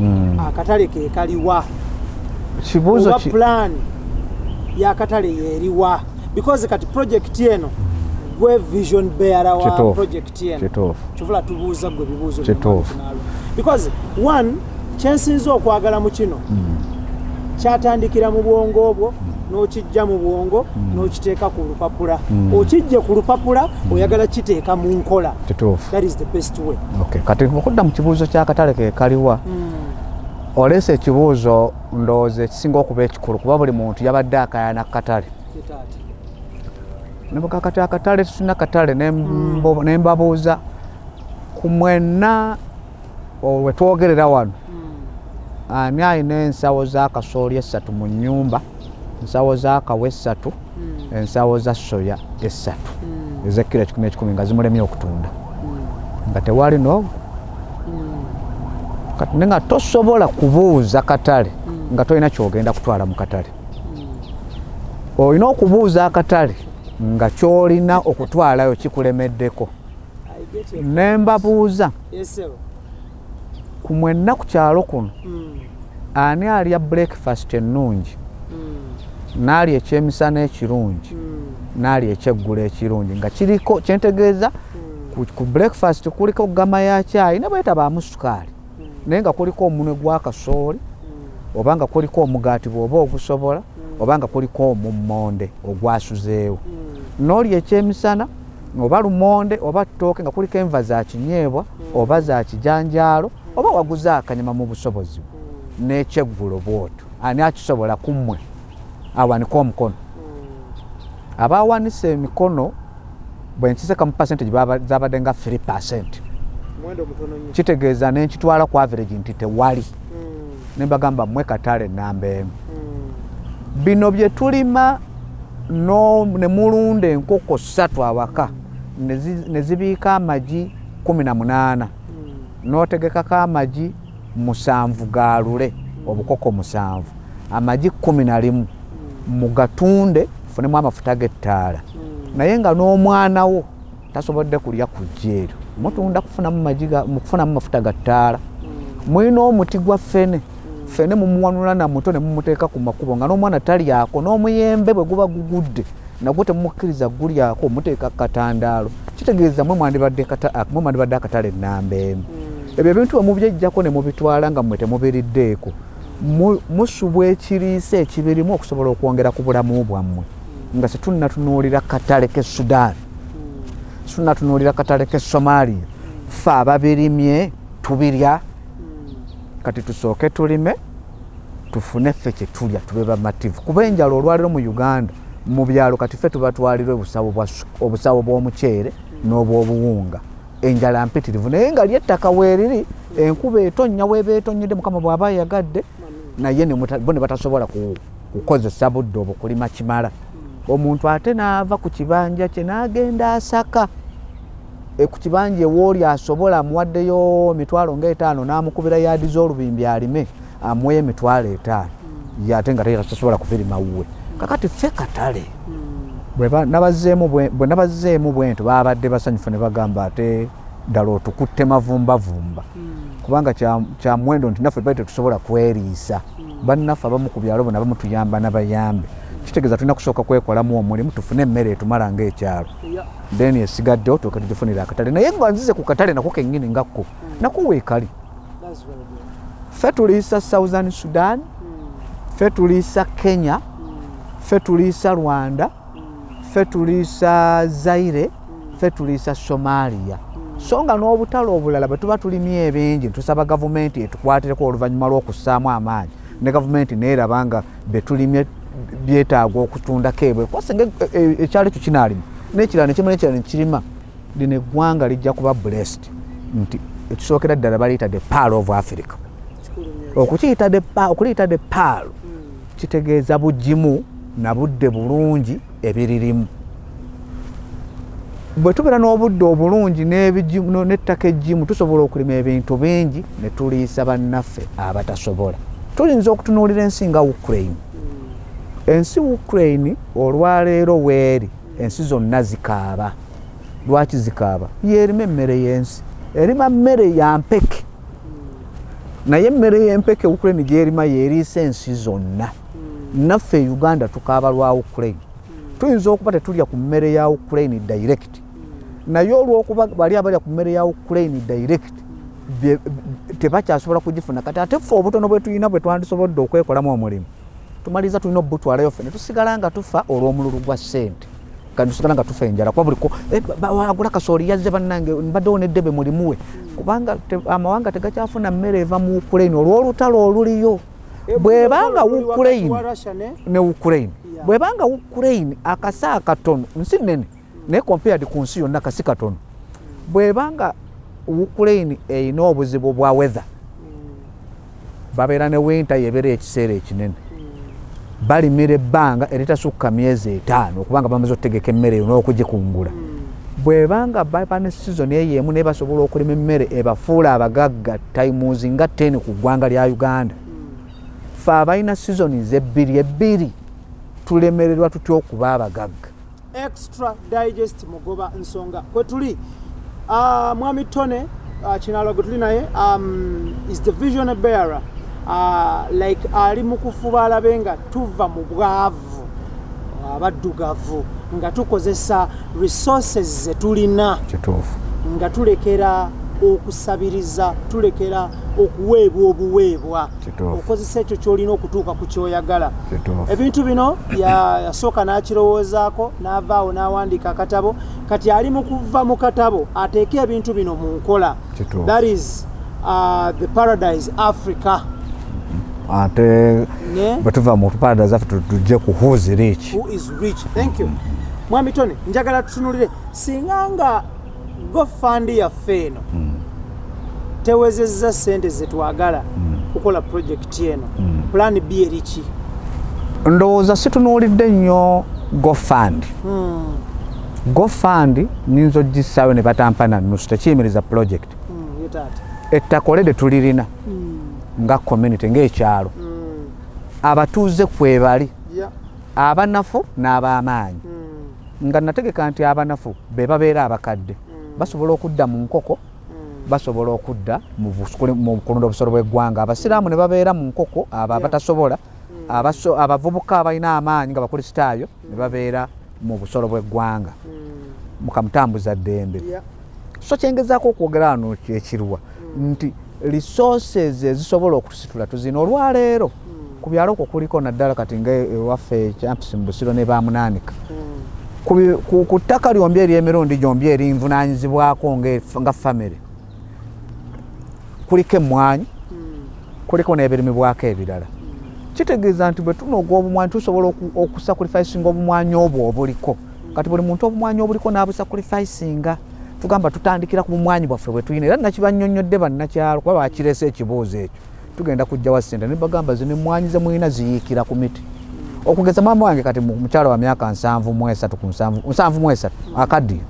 akatale ke kaliwa kibuuzo oba plan y'akatale yeeriwa because kati project eno gwe vision bearer wa project eno kivula tubuuza gwe bibuuzo because one kyensinza okwagala mu kino kyatandikira mu bwongo obwo n'okijja mu bwongo n'okiteeka ku lupapula okijje ku lupapula oyagala kiteeka mu nkola that is the best way. Okay, kati okudda mu kibuuzo ky'akatale ke kaliwa oleese ekibuuzo ndowooza ekisinga okuba ekikulu kuba buli muntu yabadde akayana katale ne bukakati akatale tusina katale ne mbabuuza ku mwenna we twogerera wano ani ayina ensawo z'akasooli 3 mu nnyumba ensawo z'akawa 3 ensawo za soya 3 ez'ekiro 10 nga zimulemye okutunda nga tewali n'ogo kati nga tosobola kubuuza katale nga tolina kyogenda kutwala mu katale olina okubuuza akatale nga kyolina okutwalayo kikulemeddeko ne mbabuuza ku mwenna ku kyalo kuno ani alya breakfast ennungi n'alya ekyemisana ekirungi n'alya ekyeggulo ekirungi nga kiriko kyentegeeza ku breakfast kuliko gama ya caayi ne bwetabaamu sukaali naye nga kuliko omunwe gw'akasooli oba nga kuliko omugaati bw'oba ogusobola oba nga kuliko omummonde ogwasuzeewo n'olya ekyemisana oba lumonde oba ttooke nga kuliko enva za kinyeebwa oba za kijanjaalo oba waguza akanyama mu busobozi n'ekyeggulo bw'otyo ani akisobola ku mmwe awanika omukono abaawanisa emikono bwe nkiseka mu percentage zabadde nga 3%. Kitegeeza n'enkitwala ku average nti tewali ne mbagamba mmwe katale nnamba emu bino bye tulima ne mulunda enkoko 3 awaka ne zibiika amagi 18 n'otegekako amagi 7 gaalule obukoko 7 amagi 11 mugatunde funemu amafuta g'ettaala naye nga n'omwana wo tasobodde kulya ku jjeero mutunda kufunamu mafuta ga ttaala mulina omuti gwa ffene mumuwanula na muto ne mumuteeka ku makubo nga n'omwana talyako n'omuyembe bwe guba gugudde nagwo temukkiriza gulyako muteeka katandaalo kitegeeza mwe mwandibadde akatale nnamba emu ebyo ebintu bwe mubyejjako ne mubitwala nga mmwe temubiriddeeko musubwa ekiriisa ekibirimu okusobola okwongera ku bulamu bwammwe nga setunnatunuulira katale k'e Sudan tunnatunuulira katale k'e Somalia ffe ababirimye tubirya kati tusooke tulime tufune ffe kye tulya tube bamativu kuba enjala olwaliro mu Uganda mu byalo kati ffe tubatwalira obusawo bw'omuceere n'obw'obuwunga enjala mpitirivu naye nga lyettaka weeriri enkuba etonnya weeba etonyedde mukama bw'aba ayagadde naye bo ne batasobola kukozesa budde obukulima kimala omuntu ate n'ava ku kibanja kye n'agenda asaka ku kibanja ewooli asobola amuwaddeyo emitwalo nga5 n'amukubira yaadi z'olubimbi alime amuwe emitwalo 5 yate nga tasobola kubirima wuwe kakati ffe katale bwe nabazeemu bwento babadde basanyufu ne bagamba ate ddala otukutte mavumbavumba kubanga kya muwendo nti naffe baite tusobola kweriisa bannaffe abamu ku byalo bona bamutuyamba n'abayambe kitegeeza tulina kusooka kwekolamu omulimu tufune emmere etumala ng'ekyalo then esigaddewo tuuke tugifunira akatale naye nga nzize ku katale nako kennyini ngakko nako weekali ffe tuliisa Southern Sudan ffe tuliisa Kenya ffe tuliisa Rwanda ffe tuliisa Zaire ffe tuliisa Somalia so nga n'obutale obulala bwe tuba tulimye ebingi tusaba gavumenti etukwatireko oluvannyuma lw'okussaamu amaanyi ne gavumenti neeraba nga betulimye byetaaga okutundako ebwe kwasenga ekyalo ekyo kinaalima n'ekirala nekimu n'ekirala nekirima lino eggwanga lijja kuba blessed nti ekisookera ddala baliyita the pearl of Africa. Okukiyita the pearl kitegeeza bugimu na budde bulungi ebiririmu. Bwe tubeera n'obudde obulungi n'ettaka eggimu tusobola okulima ebintu bingi ne tuliisa bannaffe abatasobola. Tuyinza okutunuulira ensi nga Ukraine. Ensi Ukraine olwaleero weeri ensi zonna zikaaba. Lwaki zikaaba? Yeerima emmere y'ensi. Erima mmere ya mpeke. Naye emmere y'empeke Ukraine gy'erima yeeriisa ensi zonna. Naffe Uganda tukaaba lwa Ukraine. Tuyinza okuba tetulya ku mmere ya Ukraine direct. Naye olw'okuba bali abalya ku mmere ya Ukraine direct tebakyasobola kugifuna kati ate ffe obutono bwe tulina bwe twandisobodde okwekolamu omulimu. Tumaliza tulina obutwalayo ffe ne tusigala nga tufa olw'omululu gwa ssente. Kandi tusigala nga tufa enjala kuba buliko wagula kasooli yazze bannange mbaddewo n'eddebe mulimuwe kubanga amawanga tegakyafuna mmere eva mu Ukraine olw'olutalo oluliyo. Bwebanga Ukraine ne Ukraine bwebanga Ukraine akasa akatono nsi nnene naye compared ku nsi yonna kasi katono. Bwebanga Ukraine erina obuzibu bwa weather babeera ne winter yebeera ekiseera ekinene balimira ebbanga eritasukka myezi 5 okubanga bamaze okutegeka emmere eyo n'okugikungula. Bwebanga baba ne season ey'emu ne basobola okulima emmere ebafuula abagagga times nga 10 ku ggwanga lya Uganda. Ffe abalina seasons ebbiri tulemererwa tutya okuba abagagga. Extra digest mugoba nsonga kwe tuli Mwami Tonny Kinaalwa gwe tuli naye is the vision bearer. Like ali mukufuba alabe nga tuva mu bwavu abaddugavu nga tukozesa resources zetulina nga tulekera okusabiriza tulekera okuweebwa obuweebwa okozesa ekyo kyolina okutuuka ku kyoyagala. Ebintu bino yasooka n'akirowoozaako n'avaawo n'awandiika akatabo kati ali mu kuva mu katabo ateeke ebintu bino mu nkola. That is the Paradise Africa. Ate batuva mu Paradise Africa tujje ku who is rich. Who is rich? Thank you. Mwami Tonny njagala tutunulire singanga GoFund yaffe eno tewezezza ssente zetwagala kukola project eno plan B eriki? Ndowooza situnuulidde nnyo GoFund. GoFund nyinza ogissaayo ne batampana nusu tekiyimiriza project. Ettaka olede tulirina nga community ng'ekyalo abatuuze kwebali abanafu n'ab'amaanyi nga nategeka nti abanafu be babeera abakadde basobola okudda mu nkoko basobola okudda mu kulunda obusolo bw'eggwanga. Abasiraamu ne babeera mu nkoko abo abatasobola abavubuka abalina amaanyi nga bakristaayo ne babeera mu busolo bw'eggwanga mukamutambuza ddembe. So kyengezaako okwogera wano ekirwa nti resources ezisobola okutusitula tuzina olwaleero ku byalo okwo kuliko naddala kati nga ewaffe Champs mu Busiro ne bamunaanika ku ttaka lyombi ery'emirundi gyombi erinvunaanyizibwako nga famire kuliko emmwanyi kuliko n'ebirimibwako ebirala. Kitegeeza nti bwe tunoga obumwanyi tusobola okusakurificinga obumwanyi obwo obuliko. Kati buli muntu obumwanyi obuliko n'abusakurificinga. Tugamba tutandikira ku bumwanyi bwaffe bwe tuyina era nakibannyonnyodde bannakyalo kuba bakireese ekibuuzo ekyo tugenda kujjawa ssente ne bagamba zino emmwanyi ze mulina ziyiikira ku miti. Okugeza maama wange kati mukyalo wa myaka 73 akaddiyo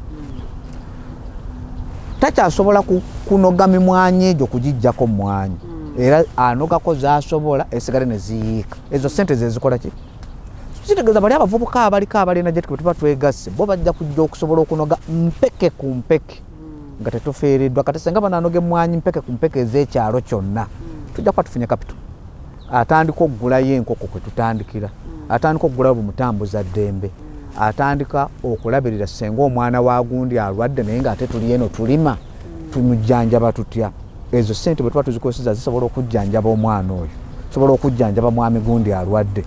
takyasobola kunoga mimwanyi egyo kugijjako mmwanyi era anogako z'asobola esigale ne ziyiika. Ezo ssente ze zikola ki? Kitegeeza bali abavubuka abaliko abalina jet tuba twegasse bo bajja kujja okusobola okunoga mpeke ku mpeke nga tetufiiriddwa. Kati senga bananoga emmwanyi mpeke ku mpeke ez'ekyalo kyonna tujja kuba tufunye kapito. Atandika okugulayo enkoko kwe tutandikira, atandika okugulayo bumutambuza ddembe, atandika okulabirira senga omwana wa gundi alwadde naye ng'ate tuli eno tulima tumujjanjaba tutya. Ezo ssente bwe tuba tuzikozesa zisobola okujjanjaba omwana oyo, sobola okujjanjaba mwami gundi alwadde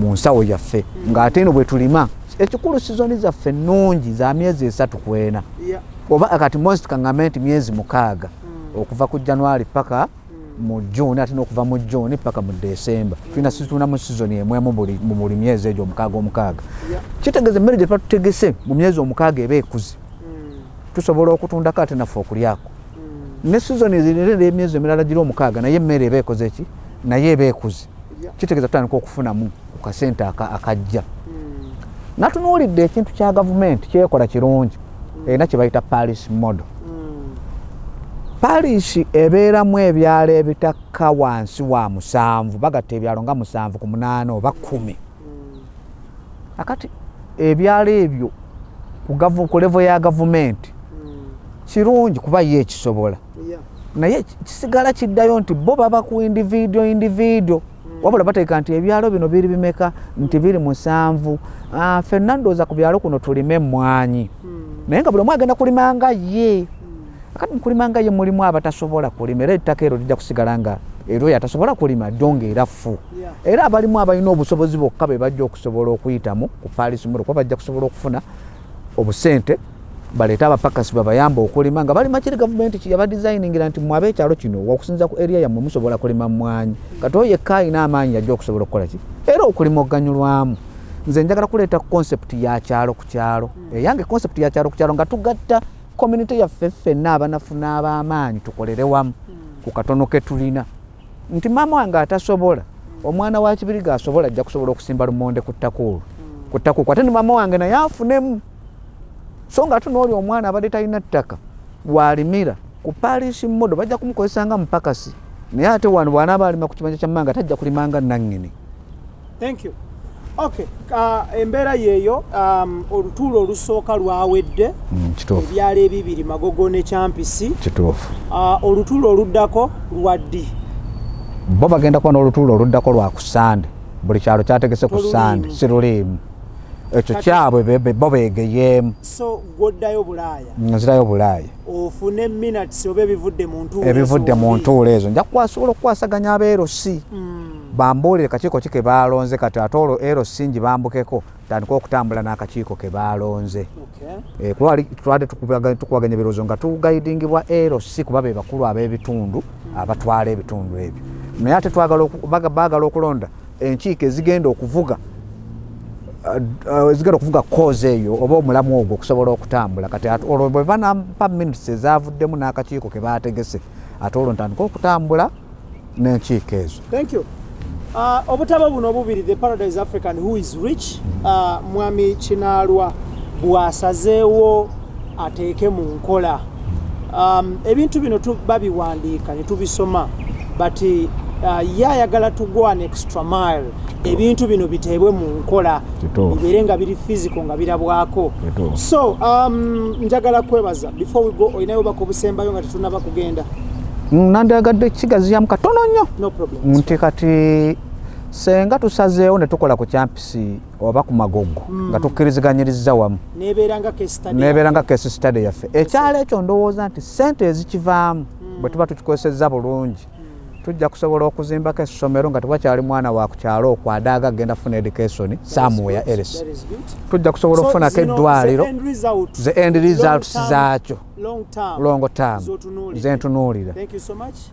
mu nsawo yaffe ng'ate eno bwe tulima. Ekikulu sizoni zaffe nnungi za myezi 3 kwena oba kati most kaŋŋamenti myezi 6 okuva ku January paka mu June ate n'okuva mu June paka mu December tulina mu sizoni emwemu mu buli myezi egyo 6. Kitegeeza emmere gye tuba tutegese mu myezi 6 eba ekuze tusobola okutundako ate naffe okulyako ne season ezirere emyezi emirala giro omukaaga naye emmere ebeekoze ki naye ebeekuze kitegeeza tutandika okufunamu ku kasente akajja natunuulidde ekintu kya gavumenti kyekola kirungi erina kye bayita parish model parish ebeeramu ebyalo ebitakka wansi wa 7 bagatta ebyalo nga 7 ku 8 oba 10 akati ebyalo ebyo ku level ya gavumenti kirungi kuba ye ekisobola naye kisigala kiddayo nti bo baba ku individual wabula bateeka nti ebyalo bino biri bimeka nti biri 7 ffenna ndowooza ku byalo kuno tulime emmwanyi naye nga buli omu agenda kulimanga ye akati mukulimanga ye mulimu abatasobola kulima era ettaka ero lijja kusigala nga ero yatasobola kulima donga era fu era abalimu abalina obusobozi bokka be bajja okusobola okuyitamu ku parish model kuba bajja kusobola okufuna obusente baleeta abapakasi babayamba okulima nga balima kiri gavumenti kiyaba designingira nti mwabe ekyalo kino okusinza ku area yammwe musobola kulima mmwanyi kati oyo yekka alina amaanyi yajja okusobola okukola ki era okulima okuganyulwamu nze njagala kuleeta concept ya kyalo ku kyalo eyange concept ya kyalo ku kyalo nga tugatta community yaffe ffenna abanafu n'ab'amaanyi tukolere wamu ku katono ke tulina nti maama wange atasobola omwana wa Kibiriga asobola ajja kusobola okusimba lumonde ku ttako ate ni maama wange naye afunemu so nga tunooli omwana abadde talina ttaka bwalimira ku parish model bajja kumukozesa nga mupakasi naye ate wano bw'anaaba alima ku kibanja kya mmanga tajja kulimanga nannyini. Thank you. Okay, embeera yeeyo olutuulo olusooka lwawedde ebyalo ebibiri Magogo ne Kyampisi kituufu olutuulo oluddako lwaddi bo bagenda kuba n'olutuulo oluddako lwa ku Sande buli kyalo kyategese ku Sande si luliimu ekyo kyabwe bo beegeyeemu so goddayo Bulaaya nzirayo Bulaaya ofune minutes oba ebivudde mu ntuulo ezo nja kusobola okukwasaganya abeerosi bambuulire kakiiko ki ke baalonze kati ate olwo erosi ngi bambukeko tandika okutambula n'akakiiko ke baalonze twali tukubaganya ebirowoozo nga tugayidingibwa erosi kuba be bakulu ab'ebitundu abatwala ebitundu ebyo naye ate baagala okulonda enkiiko ezigenda okuvuga koozi eyo oba omulamu ogwo okusobola okutambula kati olwo bwe banampa minutes ezaavuddemu n'akakiiko ke baategese ate olwo ntandika okutambula n'enkiiko ezo. Thank you. Obutabo buno obubiri The Paradise African Who is Rich Mwami Kinaalwa bwasazeewo ateeke mu nkola ebintu bino babiwandiika ne tubisoma but ye ayagala to go an extra mile ebintu bino biteebwe mu nkola bibeere nga biri physical nga birabwako so njagala kwebaza before we go olinayo bako obusembayo nga tetunaba kugenda nandiyagadde kigaziyamu katono nnyo no problem nti kati senga tusazeewo ne tukola ku Kyampisi oba ku Magogo nga tukkiriziganyiriza wamu nebeera nga case study yaffe ekyalo ekyo ndowooza nti sente ezikivaamu bwe tuba tukikozesezza bulungi tujja kusobola okuzimbako essomero nga tewakyali mwana wa ku kyalo okwo adaaga agenda funa education somewhere else tujja kusobola okufunako eddwaliro the end results zaakyo long term zentunuulira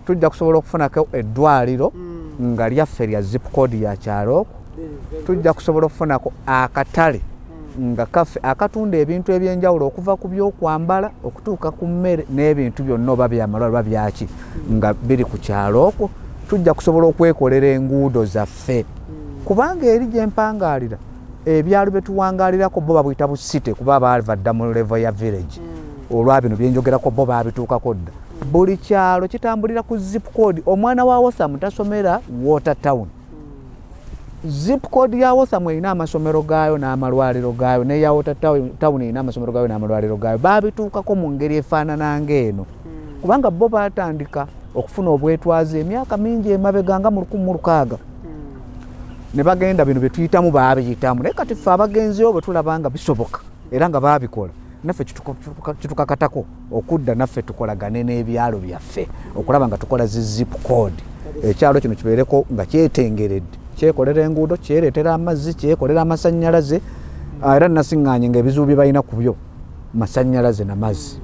tujja kusobola okufunako eddwaliro nga lyaffe lya zip code ya kyalo okwo tujja kusobola okufunako akatale nga kaffe akatunda ebintu ebyenjawulo okuva ku byokwambala okutuuka ku mmere n'ebintu byonna oba byamalwaliro oba byaki nga biri ku kyalo okwo tujja kusobola okwekolera enguudo zaffe kubanga eri gye mpangaalira ebyalo bye tuwangaalirako bo babuyita busite kuba baavadda mu level ya village olwa bino byenjogerako bo baabituukako dda buli kyalo kitambulira ku zip code omwana wa Wothamu tasomera Watertown zip code ya Wothamu erina amasomero gaayo n'amalwaliro gaayo neya Watertown erina amasomero gaayo n'amalwaliro gaayo baabituukako mu ngeri efaanana ng'eno kubanga bo baatandika okufuna obwetwaze emyaka mingi emabega nga mu 1600 ne bagenda bino bye tuyitamu baabiyitamu naye kati ffe abagenziyo bwe tulaba nga bisoboka era nga baabikola naffe kitukakatako okudda naffe tukolagane n'ebyalo byaffe okulaba nga tukola zip code ekyalo kino kibeereko nga kyetengeredde kyekolera enguudo kyereetera amazzi kyekolera amasannyalaze era nasiŋŋaanye ng'ebizibu bye balina ku byo masannyalaze n'amazzi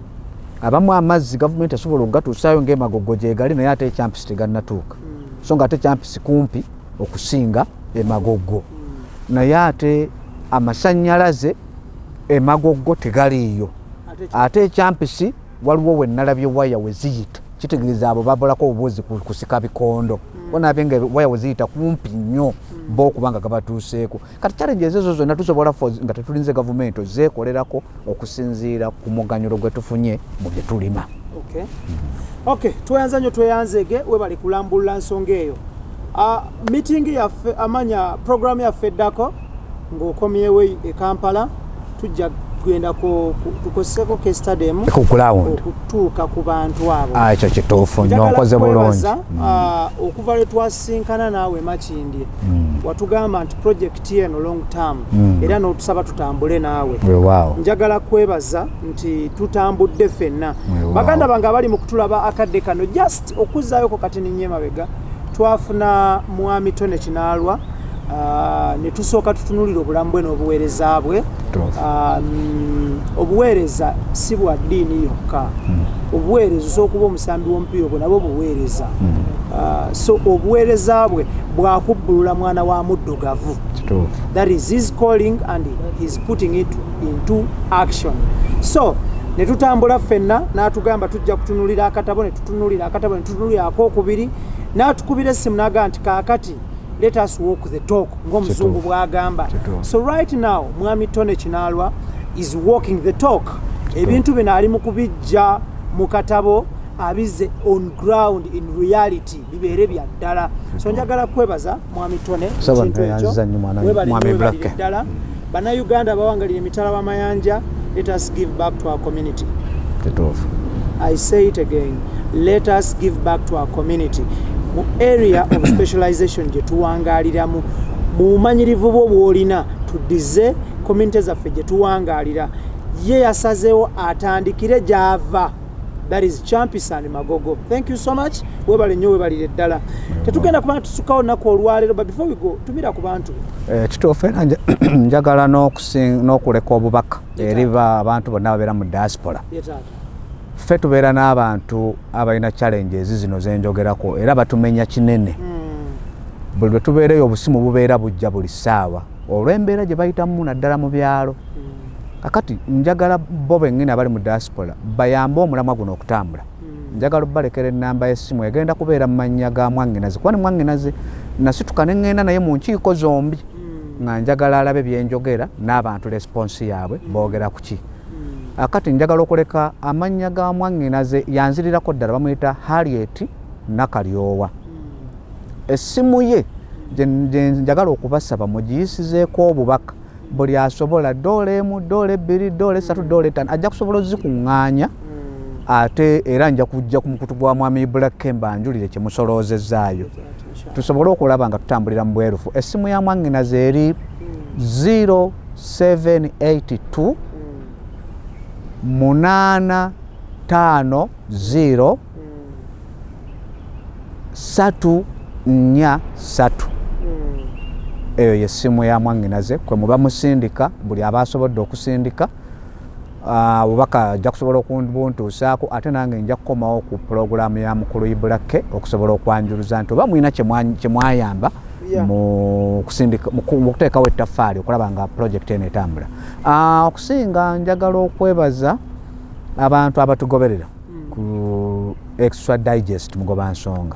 abamu amazzi gavumenti asobola okugatuusaayo ng'Emagogo gyegali naye ate Kyampisi tegannatuuka so nga ate Kyampisi kumpi okusinga Emagogo naye ate amasannyalaze Emagogo tegaliiyo ate Kyampisi waliwo we nalabye waya we ziyita kitegeeza abo babolako obubuuzi kusika bikondo bona abenge waya waziyita kumpi nnyo bo kubanga gabatuuseeko kati challenges ezo zonna tusobola nga tetulinze gavumenti zeekolerako okusinziira ku muganyulo gwe tufunye mu bye tulima. Okay, tweyanza nnyo tweyanzege we bali kulambulula nsonga eyo. Meeting yaffe amanya program yaffe eddako ng'okomyewo e Kampala tujja kugenda tukoseko ke stadium ku ground okutuuka ku bantu abo. Ekyo kituufu nnyo nkoze bulungi. Okuva lwe twasinkana naawe Makindye watugamba nti project eno long term era n'otusaba tutambule naawe. Njagala kwebaza nti tutambudde ffenna. Baganda bange abali mu kutulaba akadde kano just okuzzaayo katini nnyo emabega twafuna mwami Tonny Kinaalwa ne tusooka tutunulira obulamu bwe n'obuweereza bwe. Obuweereza si bwa ddiini yokka. Obuweereza osooka okuba omusambi w'omupiira ogwo nabwo buweereza. So obuweereza bwe bwakubbulula mwana wa muddugavu. That is his calling and he's putting it into action. So ne tutambula ffenna n'atugamba tujja kutunulira akatabo ne tutunulira akokubiri n'atukubira essimu n'agamba nti kaakati let us walk the talk ng'omuzungu bw'agamba. So right now mwami Tonny Kinaalwa is walking the talk. Ebintu bino ali mu kubijja mu katabo abize on ground in reality bibeere bya ddala. So njagala kwebaza mwami Tonny kintu ekyo mwami IBRAH ddala Bannayuganda bawangalira emitala w'amayanja. Let us give back to our community. I say it again, let us give back to our community. Mu area of specialization gye tuwangaaliramu mu bumanyirivu bwo bw'olina tuddize community zaffe gye tuwangaalira. Ye yasazeewo atandikire gy'ava. That is Champion Magogo. Thank you so much. Webale nnyo webalire ddala. Tetugenda kuba tusukawo nnaku olwaleero, but before we go tumira ku bantu. Kituufu era njagala n'okuleka obubaka eri abantu bonna ababeera mu diaspora. Ffe tubeera n'abantu abalina challenges zino zenjogerako era batumenya kinene. Buli lwe tubeereyo obusimu bubeera bujja buli ssaawa olw'embeera gye bayitamu naddala mu byalo. Kakati njagala bo bennyini abali mu diaspora bayambe omulamwa guno okutambula. Njagala balekera ennamba y'essimu egenda kubeera mu mannya ga Mwanginaze. Kwani Mwanginaze nasituka ne ŋŋenda naye mu nkiiko zombi nga njagala alabe byenjogera n'abantu response yaabwe boogera ku ki. Akati njagala okuleka amannya ga Mwanginaze yanzirirako ddala bamuyita Harriet Nakalyowa. Essimu ye gye njagala okubasaba mugiyisizeeko obubaka. Buli asobola $1, $2, $3, $5 ajja kusobola ozikuŋŋaanya ate era nja kujja ku mukutu gwa mwami IBRAH mbanjulire kye musoloozezaayo tusobole okulaba nga tutambulira mu bwerufu. Essimu ya Mwanginaze eri 0782 850 343. Eyo yessimu ya Mwanginaze kwe muba musindika buli abasobodde okusindika obubaka ajja kusobola okubuntuusaako ate nange nja kukomawo ku pulogulaamu ya mukulu IBRAH okusobola okwanjuluza nti oba mulina kye mwayamba mu kuteekawo ettaffaali okulaba nga pulojekiti eno etambula. Okusinga njagala okwebaza abantu abatugoberera ku Extra Digest mugoba nsonga.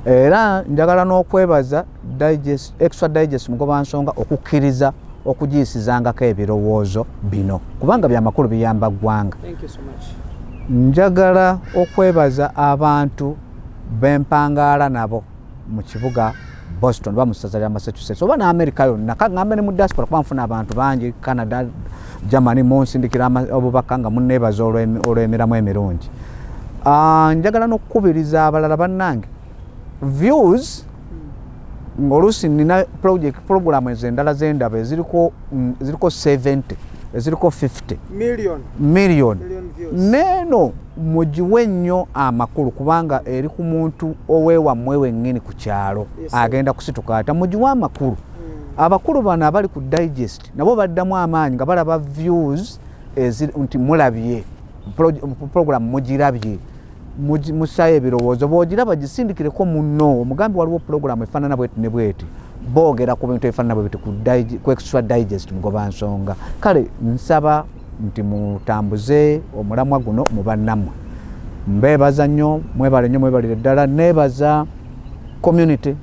Era njagala n'okwebaza Extra Digest mugoba nsonga okukkiriza okugiyisizangako ebirowoozo bino kubanga byamakulu biyamba ggwanga. Njagala okwebaza abantu b'empangaala nabo mu kibuga Boston ba mu ssaza lya Massachusetts oba ne America yonna kaŋŋambe ne mu diaspora kuba nfuna abantu bangi Canada Germany munsindikira obubaka nga munneebaza olw'emiramu emirungi. Njagala n'okukubiriza abalala bannange views ng'oluusi nina program ezo endala z'endaba eziriko 70 eziriko 50 million neeno mugiwe nnyo amakulu kubanga eri ku muntu oweewammwe wennyini ku kyalo agenda kusituka ata mugiwe amakulu. Abakulu bano abali ku digest nabo baddamu amaanyi nga balaba views nti mulabye program mugirabye musaye ebirowoozo bw'ogiraba gisindikireko munno omugambi waliwo program efaanana bweti ne bweti boogera ku bintu efaanana bweti ku Extra Digest mugoba nsonga. Kale nsaba nti mutambuze omulamwa guno mu bannammwe mbebaza nnyo mwebalire ddala nebaza community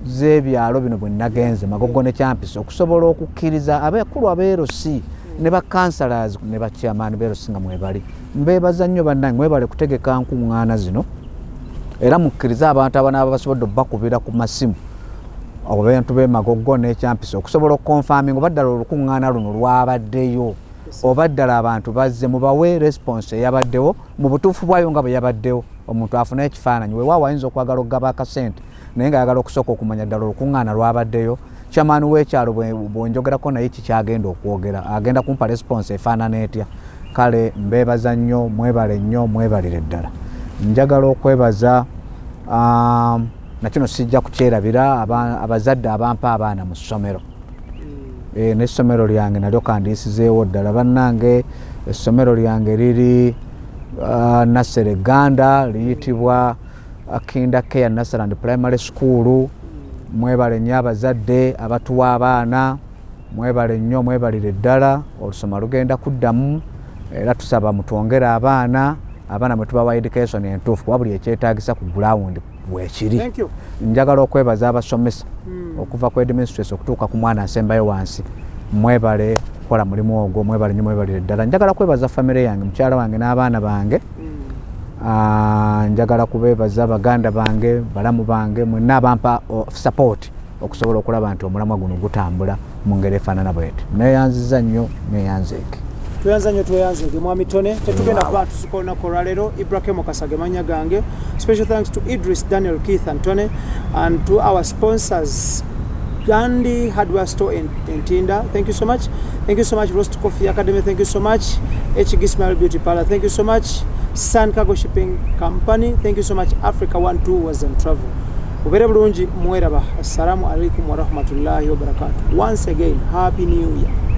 z'ebyalo bino bwe nagenze Magogo ne Kyampisi okusobola okukkiriza abakulu abeerosi ne bakansalas ne bachairman beerosi nga mwebali mbebaza nnyo bannange mwebale kutegeka nkuŋŋaana zino era mukkiriza abantu abanaba basobodde bakubira ku masimu abo bantu be Magogo ne Kyampisi okusobola okukonfaminga obaddala olukuŋŋaana luno lwabaddeyo obaddala abantu bazze mubawe response eyabaddewo mu butuufu bwayo nga bwe yabaddewo omuntu afuna ekifaananyi weewaawo ayinza okwagala okugaba akasente naye ng'ayagala okusooka okumanya ddala olukuŋŋaana lwabaddeyo kyamaani w'ekyalo bwenjogerako naye kikyagenda okwogera agenda kumpa response efaanana etya kale mbebaza nnyo mwebale nnyo mwebalire ddala njagala okwebaza nakino sijja kukyerabira abazadde abampa abaana mu ssomero n'essomero lyange nalyo kandiisizeewo ddala bannange essomero lyange liri Nursery Ganda liyitibwa Kinda Care Nursery and Primary School mwebale nnyo abazadde abatuwa abaana mwebale nnyo mwebalire ddala olusoma lugenda kuddamu era tusaba mutwongere abaana mwe tubawa education entuufu kuba buli ekyetaagisa ku ground bwekiri njagala okwebaza abasomesa okuva ku administration okutuuka ku mwana asembayo wansi mwebale kukola mulimu ogwo mwebale nnyo mwebalire ddala njagala kwebaza famire yange mukyala wange n'abaana bange njagala kubebaza baganda bange balamu bange mwenna abampa support okusobola okulaba nti omulamwa guno gutambula mu ngeri efaanana bweti neyanziza nnyo neyanzeeke tweyanzege mwami Tonny tetugenda kuba tusika olunaku olwaleero IBRAH Mukasage manya gange special thanks to Idris Daniel Keith and Tonny and to our sponsors Gandhi Hardware Store in Tinda. Thank you so much. Thank you so much Roast Coffee Academy. Thank you so much HG Smile Beauty Parlor. Thank you so much Sun Cargo Shipping Company. Thank you so much Africa 1 Tours and Travel. Ubere bulungi mweraba. Assalamu alaikum wa rahmatullahi wa barakatuh. Once again, Happy New Year.